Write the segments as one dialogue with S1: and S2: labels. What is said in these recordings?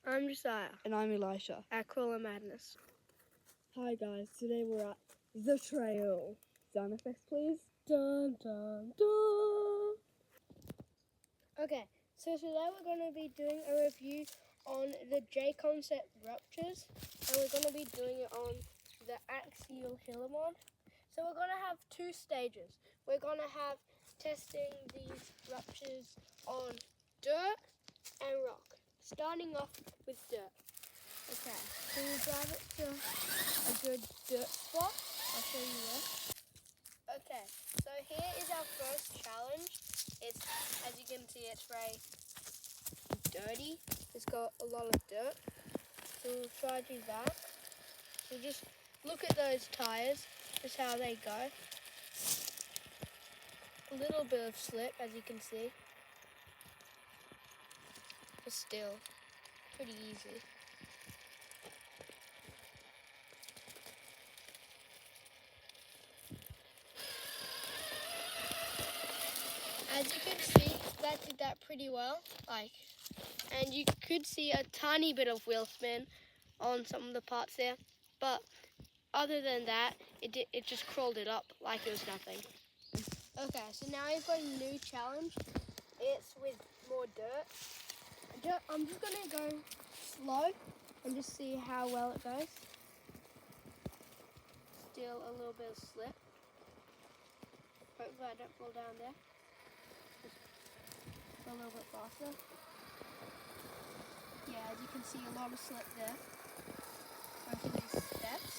S1: I'm Josiah
S2: And I'm Elisha.
S1: at Crawler Madness.
S2: Hi guys, today we're at the trail. Sound effects please. Dun dun dun.
S1: Okay, so today we're going to be doing a review on the Jconcepts Ruptures, and we're going to be doing it on the axial Hillamon. So we're going to have two stages. We're going to have testing these Ruptures on dirt and rock, starting off with dirt. Okay, so we'll drive it to a good dirt spot. I'll show you where. Okay, so here is our first challenge. It's, as you can see, it's very dirty. It's got a lot of dirt. So we'll try to do that. So just look at those tires, just how they go. A little bit of slip, as you can see. But still, pretty easy. As you can see, that did that pretty well. And you could see a tiny bit of wheel spin on some of the parts there, but other than that, it just crawled it up like it was nothing. Okay, so now we've got a new challenge. It's with more dirt. I'm just gonna go slow and just see how well it goes. Still a little bit of slip. Hopefully I don't fall down there. Just go a little bit faster. Yeah, as you can see, a lot of slip there. Going through these steps.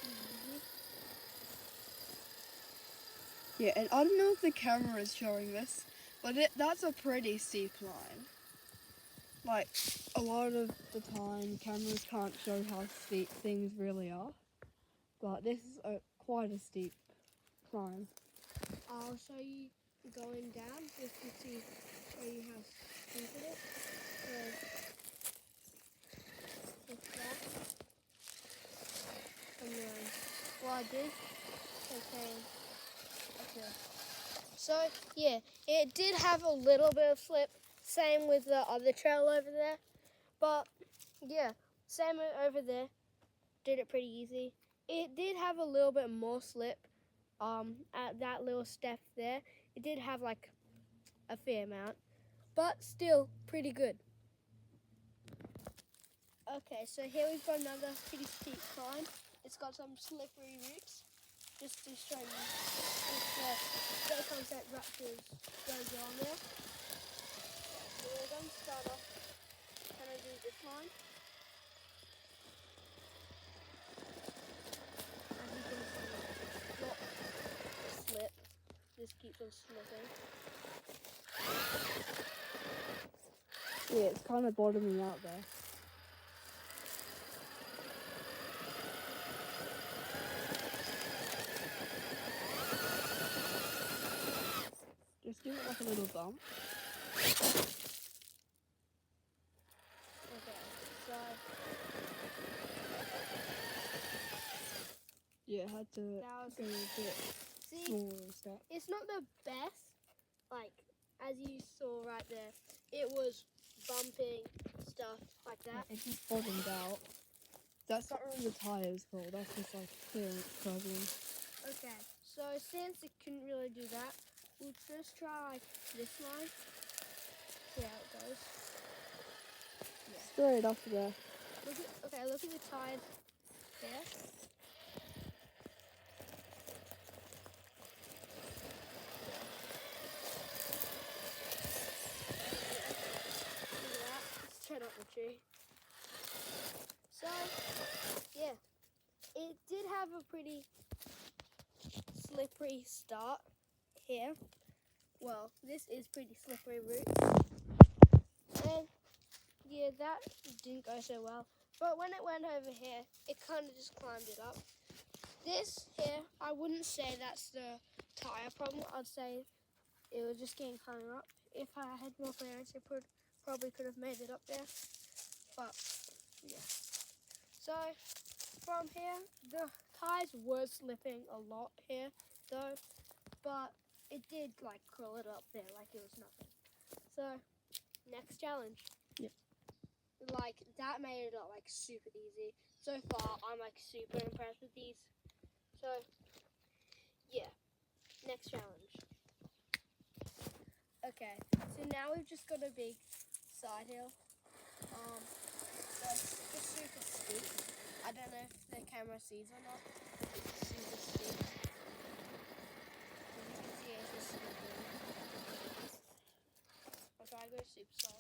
S1: Easy.
S2: Yeah, and I don't know if the camera is showing this, but that's a pretty steep climb. Like, a lot of the time cameras can't show how steep things really are, but this is quite a steep climb.
S1: I'll show you going down just to show you how steep it is. So, like that. And then what I did, okay. So yeah, it did have a little bit of slip. Same with the other trail over there. But yeah, same over there. Did it pretty easy. It did have a little bit more slip at that little step there. It did have like a fair amount, but still pretty good. Okay, so here we've got another pretty steep climb. It's got some slippery roots. Just to show you if the Jconcepts Ruptures goes on there. So we're going to start off kind of do this line. As you can see, not slip. Just keeps on slipping.
S2: Yeah, it's kind of bottoming out there. Just give it like a little bump.
S1: Okay, so
S2: Yeah, had to
S1: that was
S2: go a bit smaller step.
S1: It's not the best, like as you saw right there. It was bumping stuff like that.
S2: It just bottomed out. That's not really the tires' fault, that's just like clearance problem.
S1: Okay, so since it couldn't really do that, we'll just try like this line. See how it goes. Yeah.
S2: Straight up there.
S1: Look at the tires there. Straight up the tree. So, yeah, it did have a pretty slippery start here. Well, this is pretty slippery route. And yeah, that didn't go so well. But when it went over here, it kind of just climbed it up. This here, I wouldn't say that's the tire problem. I'd say it was just getting higher up. If I had more clearance, it probably could have made it up there. But yeah. So from here, the tires were slipping a lot here though, but it did like curl it up there like it was nothing. So next challenge.
S2: Yep.
S1: like that made it like super easy. So far, I'm like super impressed with these. So yeah, next challenge. Okay, so now we've just got a big side hill. That's just super steep. I don't know if the camera sees or not. It's super steep. As you can see, it's just super. I'll try to go super slow.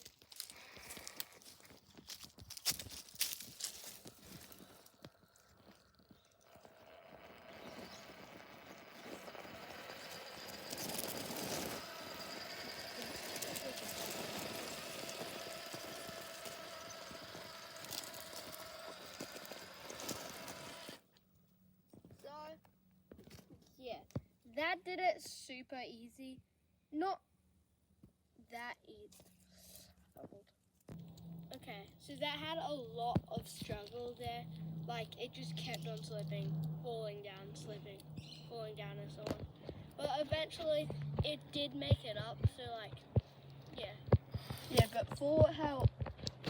S1: So, yeah, that did it super easy. Not that easy. Okay, so that had a lot of struggle there. Like, it just kept on slipping, falling down, slipping, falling down, and so on. But eventually, it did make it up, so, like, yeah.
S2: Yeah, but for how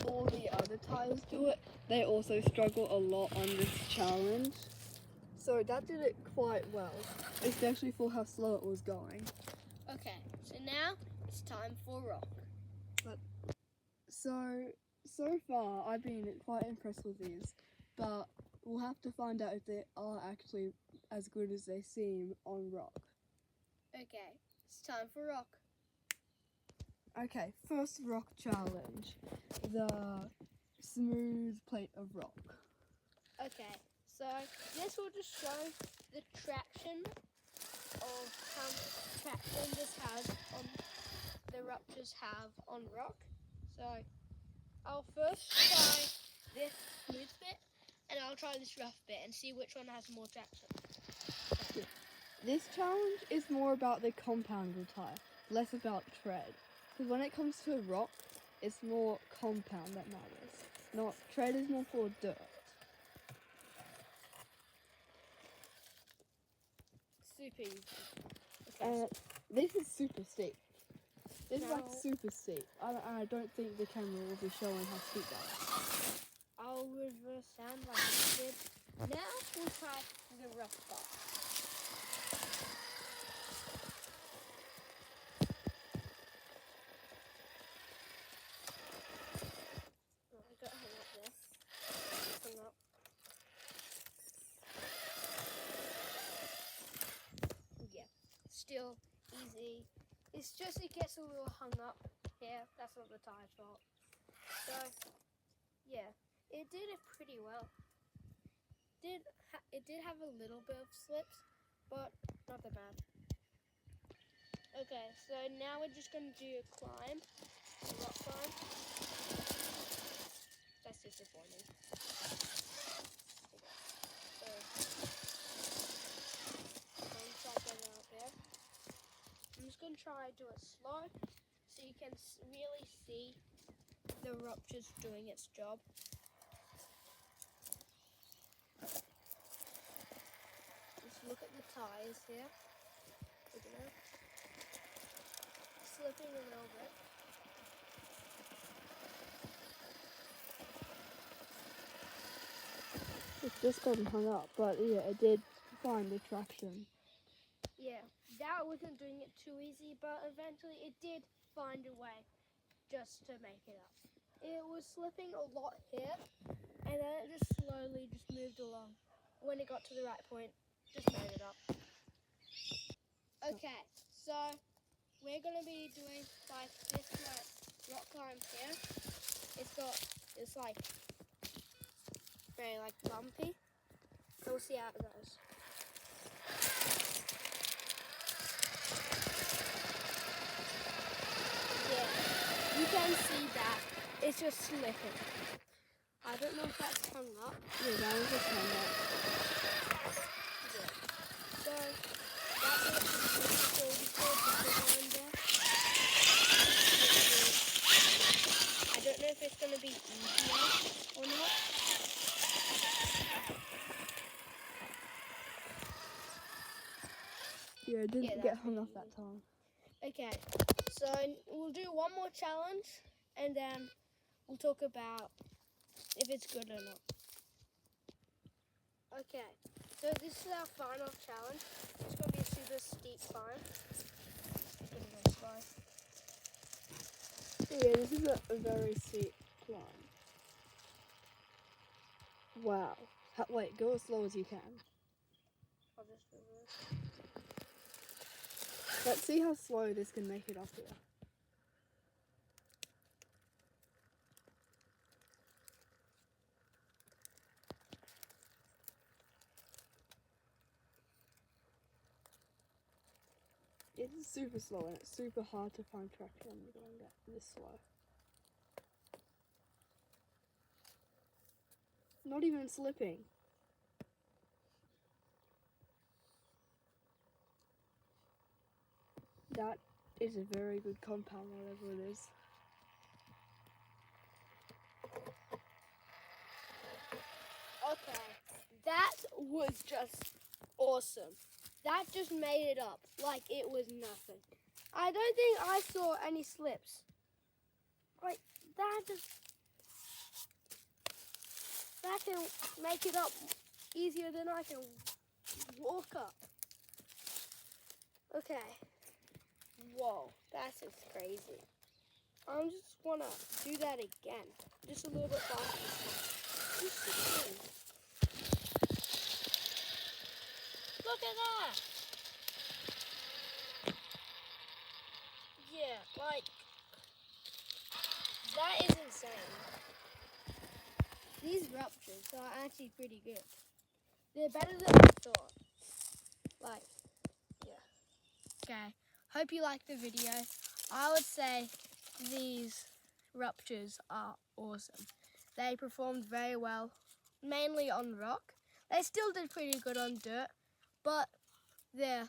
S2: all the other tires do it, they also struggle a lot on this challenge. So that did it quite well, especially for how slow it was going.
S1: Okay, so now it's time for rock.
S2: So far, I've been quite impressed with these, but we'll have to find out if they are actually as good as they seem on rock.
S1: Okay, it's time for rock.
S2: Okay, first rock challenge, the smooth plate of rock.
S1: Okay, so this will just show the traction of how much traction this has on the Ruptures have on rock. So I'll first try this smooth bit and I'll try this rough bit and see which one has more traction. Okay.
S2: This challenge is more about the compounded tire, less about tread. Because when it comes to rock, it's more compound that matters. Not tread is more for dirt.
S1: Super easy. Okay,
S2: This is super steep. This is like
S1: Now-
S2: super steep. I don't think the camera will be showing how steep that is.
S1: I'll reverse sound like it did. Now we'll try the rough part. Oh, I got hung up there. Hung up. Yeah, still easy. It's just it gets a little hung up here. That's not the tire's fault. So, yeah, it did it pretty well. It did have a little bit of slips, but not that bad. Okay, so now we're just gonna do a climb, a rock climb. That's disappointing. So, I'm try to get it out there. I'm just gonna try to do it slow, so you can really see the Rupture's doing its job. Just look at the tires here. Look at that. Slipping a little bit.
S2: It's just gotten hung up, but yeah, it did find the traction.
S1: Yeah, that wasn't doing it too easy, but eventually it did find a way just to make it up. It was slipping a lot here, and then it just slowly just moved along. When it got to the right point, just made it up. Okay, so we're gonna be doing like this like rock climb here. It's like very like bumpy. So we'll see how it goes. Yeah, you can see that it's just slipping. I don't know if that's hung up.
S2: Yeah, that was just hung up.
S1: Yeah. So that's it. Before behind there. I don't know if it's gonna be easier or not.
S2: Yeah, it didn't
S1: Yeah,
S2: get
S1: that's
S2: hung
S1: pretty
S2: up that time.
S1: Okay, so we'll do one more challenge and then we'll talk about if it's good or not. Okay, so this is our final challenge. It's going to be a super steep climb. Gonna go slow.
S2: Yeah, this is a very steep climb. Wow. Wait, go as slow as you can.
S1: I'll just reverse.
S2: Let's see how slow this can make it up here. It's super slow and it's super hard to find traction when you're going this slow. Not even slipping. That is a very good compound, whatever it is.
S1: Okay, that was just awesome. That just made it up like it was nothing. I don't think I saw any slips. Like, that can make it up easier than I can walk up. Okay. Whoa, that's just crazy. I just want to do that again. Just a little bit faster. Look at that! Yeah, like, that is insane. These ruptures are actually pretty good. They're better than I thought. Like, yeah. Okay, hope you liked the video. I would say these ruptures are awesome. They performed very well, mainly on rock. They still did pretty good on dirt, but they're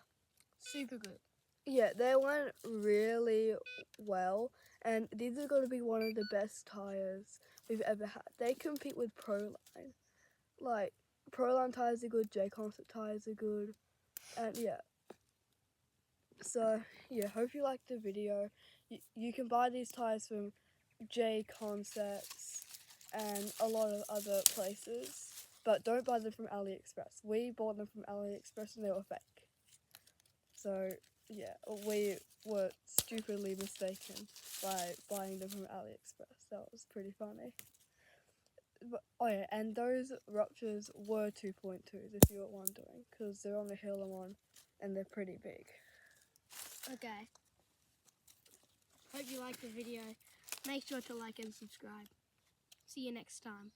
S1: super good.
S2: Yeah, they went really well, and these are going to be one of the best tires we've ever had. They compete with Proline. Like, Proline tires are good, Jconcepts tires are good, and yeah. So, yeah, hope you liked the video. You can buy these tires from Jconcepts and a lot of other places, but don't buy them from AliExpress. We bought them from AliExpress and they were fake. So, yeah, we were stupidly mistaken by buying them from AliExpress. That was pretty funny. But, oh yeah, and those ruptures were 2.2s if you were wondering, because they're on the Hillamon and they're pretty big.
S1: Okay. Hope you liked the video. Make sure to like and subscribe. See you next time.